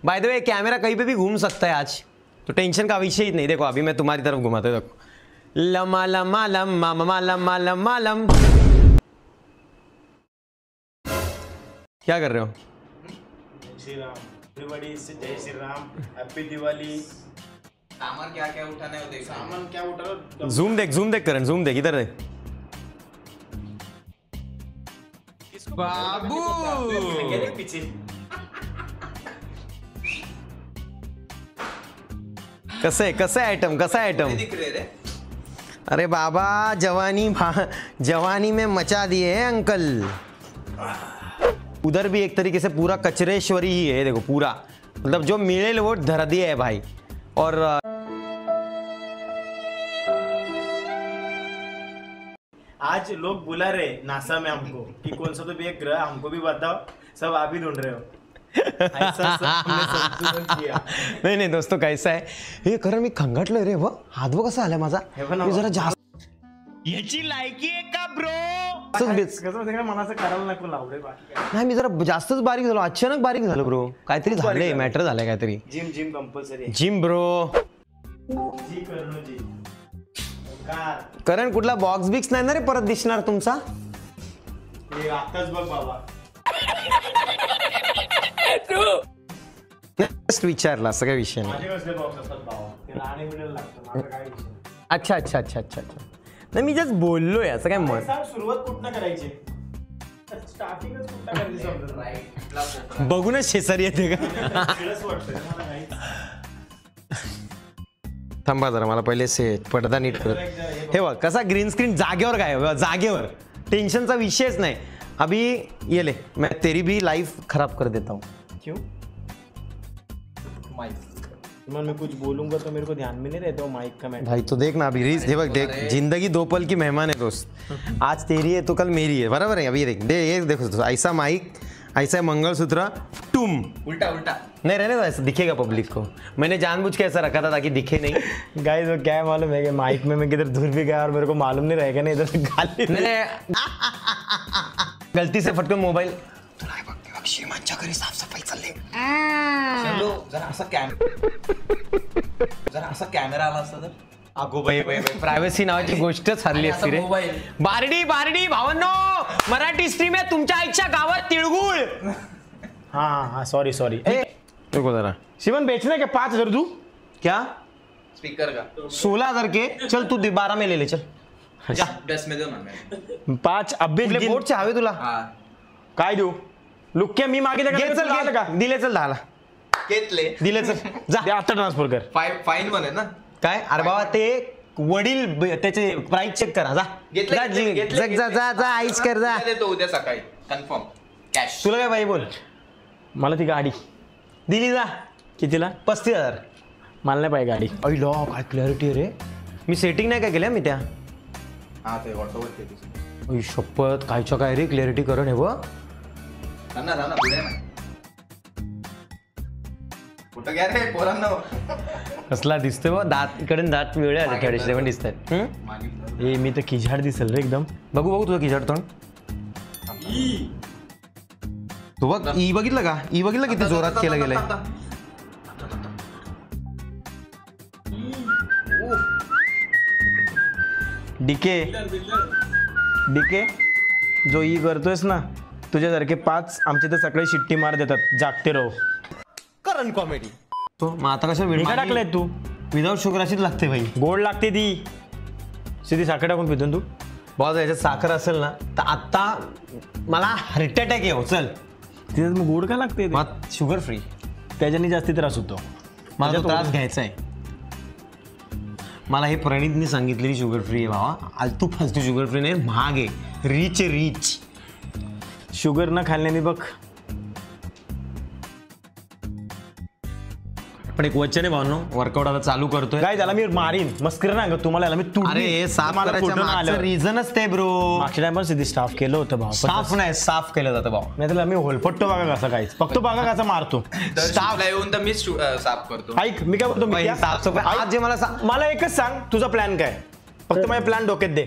By the way camera कहीं पे भी घूम सकता है आज, तो टेंशन का विषय ही नहीं। देखो अभी मैं तुम्हारी तरफ घुमाता हूँ, देखो लमा लमा लमा लमा लमा लमा लम। क्या कर रहे हो? जय श्री राम एवरीबॉडी, जय श्री राम, हैप्पी दिवाली। सामान क्या क्या उठाना है? सामान क्या उठा? जूम देख करण, जूम देख, इधर देख। बाबू पीछे कसं आहे आइटम, कसा है आइटम? दिख रहे रे? अरे बाबा जवानी में मचा दिए हैं अंकल। उधर भी एक तरीके से पूरा कचरेश्वरी ही है, देखो पूरा, मतलब जो मिले वो धर दिए है भाई। और आज लोग बुला रहे नासा में हमको कि कौन सा तो भी एक ग्रह हमको भी बताओ, सब आप ही ढूंढ रहे हो। ऐसा सब हमने संशोधन किया। नाही दोस्तों कैसा आहे हे करण, मी खंगाटलोय रे। व हात बघ कसा आलाय माझा, मी जरा जास्त याची लायकी आहे का ब्रो? कसं मनाचं करायला नको लावू रे, बाकी काय नाही, मी जरा जास्तच बारीक झालो, अचानक बारीक झालो ब्रो। काहीतरी झालंय, मॅटर झालंय काहीतरी। जिम कंपल्सरी जिम ब्रो, जी करणं जी करण कुठला बॉक्स बिक्स नाही ना रे परत दिसणार तुमचा? हे आताच बघ बाबा, जस्ट विचारला, असं काही विषय नाही। माझे कसले बॉक्स असतात बाबा, ते लहान मिळेल लागतं, माझं काय विषय? अच्छा अच्छा अच्छा अच्छा अच्छा, नाही मी जस्ट बोललोय, असं काय मत। सांग सुरुवात कुठनं करायची? स्टार्टिंगच कुठनं करायची समजत नाही। बघूनच शेजारी येते का? खेळच वाटतंय मला काही। थांबा जरा, मला पहिले सेट पडदा नीट करत। हे बघ कसा ग्रीन स्क्रीन जागेवर, काय जागेवर, टेंशनचा विषयच नाही। अभी ये ले, मैं तेरी भी लाइफ खराब कर देता हूँ। क्यों? मैं कुछ बोलूंगा तो मेरे को ध्यान में नहीं रहता वो माइक का मैटर। भाई तो देख ना, अभी रील्स देख, जिंदगी दो पल की मेहमान है दोस्त। आज तेरी है तो कल मेरी है, बराबर है। अभी ये देख, ये देखो दोस्त, ऐसा माइक, ऐसा मंगलसूत्र, तुम उल्टा उल्टा नहीं रहने दो, ऐसा दिखेगा पब्लिक को। मैंने जानबूझ के ऐसा रखा था ताकि दिखे नहीं। गाइस वो क्या है मालूम है कि माइक में मैं किधर दूर भी गया और मेरे को मालूम नहीं रहेगा ना, इधर से गाली गलती से फटकन मोबाईल श्रीमानच्या घरी साफसफाई चालली। चलो जरा असा कॅमेरा आला असता तर अगो बाई प्रायव्हसी नावाची गोष्टच हरली असती रे। बारडी भावांनो, मराठी स्ट्रीम आहे तुमच्या आईच्या गावात तिळगुळ। हाँ सॉरी देखो जरा, शिवन बेचने के 5,000 दू क्या? स्पीकर का 16,000 के, चल तू 12 में ले ले, चल जा 10 में दो ना मैं 5 अब्बे बोटचे हवे तुला? हाँ काय देऊ? लुक्या मी मागे दिले चल 10ला दिले चल जा, आता ट्रान्सफर कर। फाईन वन आहे ना काय? अरे बाबा ते वडील त्याचे प्राइस चेक करा, जा आईच कर जा। देतो उद्या सकाळी कन्फर्म कॅश। तुला काय बाई बोल? मला ती गाडी दिली जा। कितीला? 35,000। मला नाही पाहिजे गाडी। अय लॉ काय क्लॅरिटी रे, मी सेटिंग नाही काय केल्या मी त्या। हा ते ऑटोवर केली अय शपथ, कायच्या काय रे क्लॅरिटी करण हे व ना पुढे ना कुठं घ्या रे पोरांना। कसला दिसतोय व, दात इकडे दात वेगळे आले थोडेसे पण दिसतात। ए मी तर किझाड दिसेल रे एकदम। बघू तुझं किचड तोंड। तू बघ, ई बघितलं का? ई बघितलं किती जोरात केलं गेलंय? डीके जो ई करतोयस ना, तुझ्यासारखे 5 आमचे तर सगळे शिट्टी मार देतात, जागते राहू। करण कॉमेडी तो मग आता कशा मी काय टाकलंय तू? विदाउट शुगर अशीच लागते भाई, गोड लागते ती। सीधी साखर टाकून पितो तू? बहुत याच्यात साखर असेल ना तर आता मला हार्ट अटॅक येऊ। चल तिथे मग गोड का लागते? मग शुगर फ्री, त्याच्याने जास्ती त्रास होतो मला तो त्रास घ्यायचा आहे। मला हे प्रणितनी सांगितलेली शुगर फ्री आहे बाबा, आलतू फालतू शुगर फ्री नाही, महाग आहे, रिच। शुगर न खाल्ल्याने बघ। पण एक वचन आहे भावनो, वर्कआउट आता चालू करतोय। काय झाला मी मारीन मस्कर ना ग तुम्हाला, मी तू अरे साफ करायचं रिझनच ते ब्रो। मागच्या टाइम पण सिधी स्टाफ केलं होतं भाऊ। साफ नाही, साफ केलं जातं भाऊ। नाही त्याला मी होलपट्टो बघा कसा काहीच, फक्त बघा कसा मारतो। स्टाफला येऊन तर मीच साफ करतो। ऐक मी काय बोलतो, साफसफाई आज जे मला एकच सांग, तुझा प्लॅन काय? फक्त माझा प्लॅन डोक्यात दे।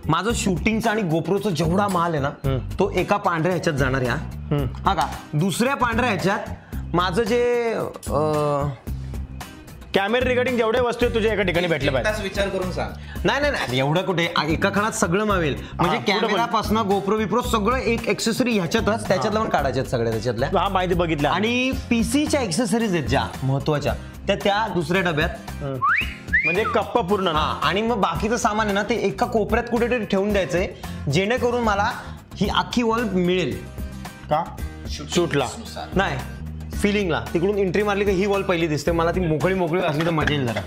माझं शूटिंगचा आणि गोप्रोचा जेवढा माल आहे ना तो एका पांढऱ्या ह्याच्यात जाणार या हा का दुसऱ्या पांढऱ्या ह्याच्यात माझं जे कॅमेरा रिगार्डिंग जेवढ्या वस्तू आहेत तुझ्या एका ठिकाणी भेटल्या पाहिजे. एकटाच विचार करून सांग. नाही एवढं कुठे एका खणात सगळं मावेल म्हणजे कॅमेरापासून गोप्रो विप्रो सगळं एक एक्सेसरी ह्याच्यातच त्याच्यातलं पण काढायचे सगळ्या त्याच्यातल्या. हा माहिती बघितला. आणि पीसीच्या एक्सेसरीज आहेत ज्या महत्वाच्या त्या दुसऱ्या डब्यात म्हणजे कप्पा पूर्ण ना. आणि मग बाकीचं सामान आहे ना ते एका कोपऱ्यात कुठेतरी ठेवून द्यायचंय जेणेकरून मला ही अख्खी वॉल मिळेल. का शूटला नाही फिलिंगला तिकडून एंट्री मारली की ही वॉल पहिली दिसते मला ती मोकळी असली तर मजा येईल जरा.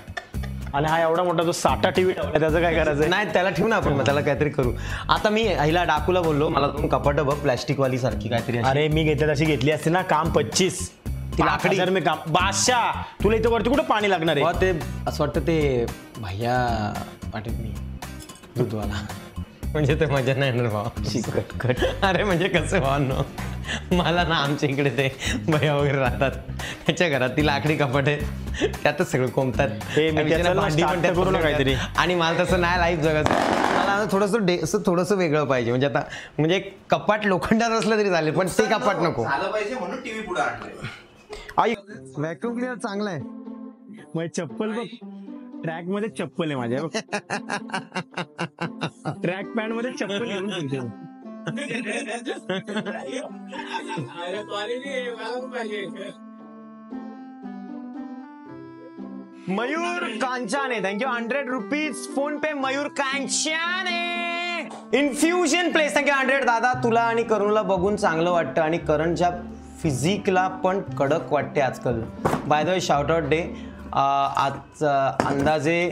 आणि हा एवढा मोठा जो 6 टीव्ही ठेवला त्याचं काय करायचं. नाही त्याला ठेवू ना आपण मग त्याला काहीतरी करू. आता मी हिला डाकूला बोललो मला तुम्ही कपाट बघ प्लॅस्टिकवाली सारखी काहीतरी. अरे मी घेतली तशी घेतली असते ना. काम 25 लाकडी. मी काम बादशाह तुला इथं वरती कुठं पाणी लागणार आहे. ते असं वाटतं ते भैया वाटत नाही दूधवाला म्हणजे ते मजा नाही येणार भाव. कट अरे म्हणजे कसं भावांनो मला ना आमच्या इकडे ते भैया वगैरे राहतात त्याच्या घरात ती लाकडी कपाट आहे त्यातच सगळं कोंबतात. भांडी पण त्यात करू काहीतरी. आणि मला तसं नाही लाईफ जगायचं. मला थोडंसं थोडंसं वेगळं पाहिजे म्हणजे आता म्हणजे कपाट लोखंडात असलं तरी चालेल पण ते कपाट नको झालं पाहिजे म्हणून टीव्ही पुढे आणले. आई व्हॅक्युम क्लिनर चांगला आहे. मग चप्पल बघ ट्रॅक मध्ये चप्पल आहे माझ्या. ट्रॅक पॅन्ट मध्ये चप्पल घेऊन फिरते. Mayur Kanchane thank you 100 rupees PhonePe. Mayur Kanchane इन्फ्युजन प्लेस थँक्यू 100. दादा तुला आणि करूनला बघून चांगलं वाटतं आणि करणच्या फिजिकला पण कडक वाटते आजकाल. By the way shout out day आज अंदाजे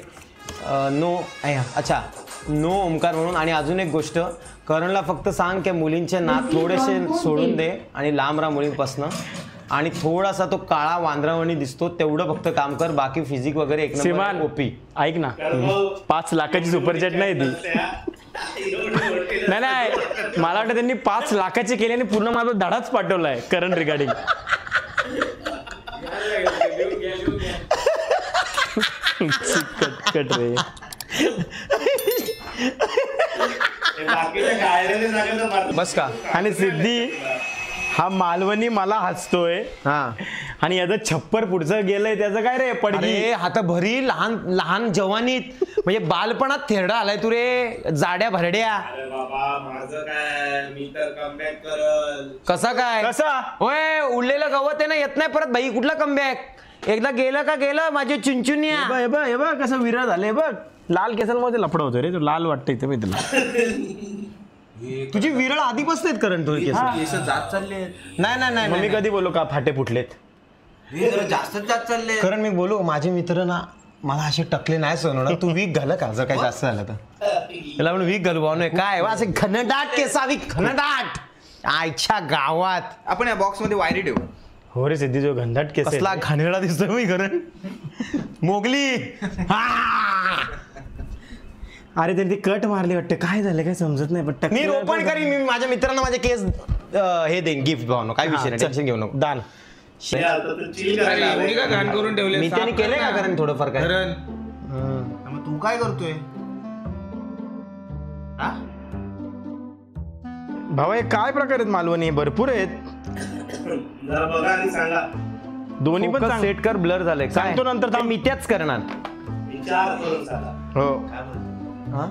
नो ओमकार म्हणून. आणि अजून एक गोष्ट करणला फक्त सांग की मुलींचे नाक थोडेसे सोडून दे आणि लांब राहा मुलींपासनं आणि थोडासा तो काळा वांद्रावणी दिसतो तेवढं फक्त काम कर. बाकी फिजिक वगैरे एक नंबर ओपी. ऐक ना 5 लाखाची सुपरचॅट नाही ती. नाही मला वाटतं त्यांनी 5 लाखाची केली आणि पूर्ण माझा धडाच पाठवलाय करण रिगार्डिंग. कट रे. बस का. आणि सिद्धी हा मालवणी मला हसतोय हा आणि याचं छप्पर पुढचं गेलंय त्याचं काय रे पडली. हात भरी लहान लहान जवानीत म्हणजे बालपणात थेरडा आलाय तू रे जाड्या भरड्या. माझं काय मी तर कमबॅक करल. कसा होय उडलेलं गवत आहे ना येत नाही परत भाई कुठला कमबॅक. एकदा गेलं का गेलं माझे चुनचुनिया. हे बघ कसं विरळ झालंय बघ. लाल केसांमध्ये लफडा होतो रे. तो लाल वाटतं इथे मी तुला. तुझी विरळ आधीपासून आहेत करण थोडी केस जात चालले. नाही मी कधी बोललो का फाटे फुटलेत. जास्तच जात चालले. करण मी बोलू माझे मित्र ना मला असे टकले नाही सहन होणार. तू वीक घाल का जर काही जास्त झालं तर त्याला पण वीक घालू भाऊ. काय असे घनदाट केसावी घनदाट आईच्या गावात. आपण या बॉक्स मध्ये वायरी ठेवू. हो रे सिद्धी जो घनदाट केस कसला घाणेरडा दिसतोय मी करण. मोगली. अरे त्यांनी कट मारली वाटतं. काय झालं काय समजत नाही. पण मी रोपण करीन. मी माझ्या मित्रांना माझे केस हे देईन गिफ्ट भावनो. काय विषय नाही टेन्शन घेऊ नको. दान घाण करून ठेवले. मी त्याने केलंय का करण थोडंफार काय. मग तू काय करतोय. भावा काय प्रकार आहेत मालवणी. भरपूर आहेत. जरा बघा आणि सांगा. दोन्ही पण सेट कर ब्लर झालंय. सांगतो नंतर थांब. मी त्याच करणार. विचार करून सांगा. हो हा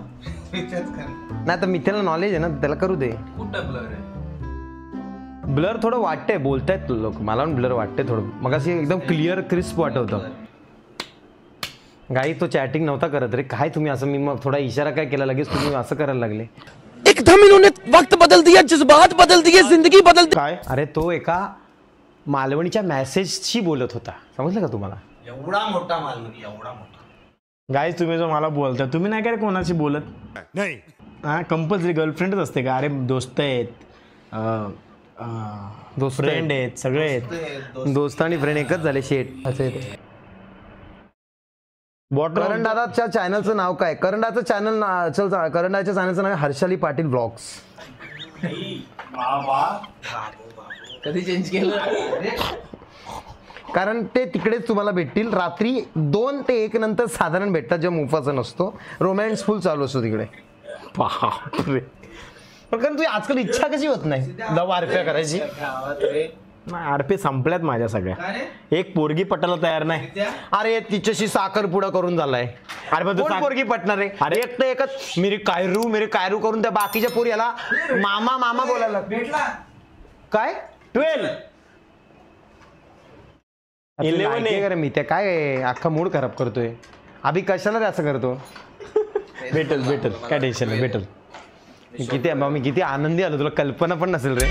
नाही तर मित्राला नॉलेज आहे ना त्याला करू दे. कुठं ब्लर आहे. ब्लर थोडं वाटतंय बोलतायत लोक. मला पण ब्लर वाटतंय थोडं. मग अशी एकदम क्लिअर क्रिस्प वाटवतं. गाई तो चॅटिंग नव्हता करत रे. काय तुम्ही असं मी मग थोडा इशारा काय केला लगेच तुम्ही असं करायला लागले. एकदम इन्होंने वक्त बदल दिया जज्बात बदल दिए जिंदगी बदल दी. काय अरे तो एका मालवणीच्या मेसेजशी बोलत होता. समजलं का तुम्हाला. एवढा मोठा मालवणी एवढा मोठा. गाईज तुम्ही जो मला बोलता तुम्ही नाही काय कोणाशी बोलत नाही. हा कंपल्सरी गर्लफ्रेंडच असते का. अरे दोस्त आहेत दोस्त फ्रेंड आहेत सगळे आहेत. दोस्त आणि फ्रेंड एकच झाले शेट असे. करण दादाच्या चॅनलचं नाव काय. करण दादाचं चॅनल करण दादाच्या चॅनलचं नाव हर्षाली पाटील ब्लॉग्स. कधी चेंज केलं. कारण ते तिकडेच तुम्हाला भेटतील. रात्री 2 ते 1 नंतर साधारण भेटतात जेव्हा मुफाचा नसतो. रोमॅन्स फुल चालू असतो तिकडे. बापरे. पण कारण तुझी आजकाल इच्छा कशी होत नाही लव आरप्या करायची. नाही आरपे संपल्यात माझ्या सगळ्या. एक पोरगी पटायला तयार नाही. अरे तिच्याशी साखरपुडा करून झालाय. अरे पण तू पोरगी पटणार आहे. अरे एक तर एकच मेरी कायरू करून त्या बाकीच्या पोरी याला मामा मामा बोलायला भेटला. काय 12 11 आहे मी त्या काय अख्खा मूड खराब करतोय. अभि कशाला रे असं करतो. भेटल काय टेन्शन नाही भेटल. मी किती आनंदी आलो तुला कल्पना पण नसेल रे.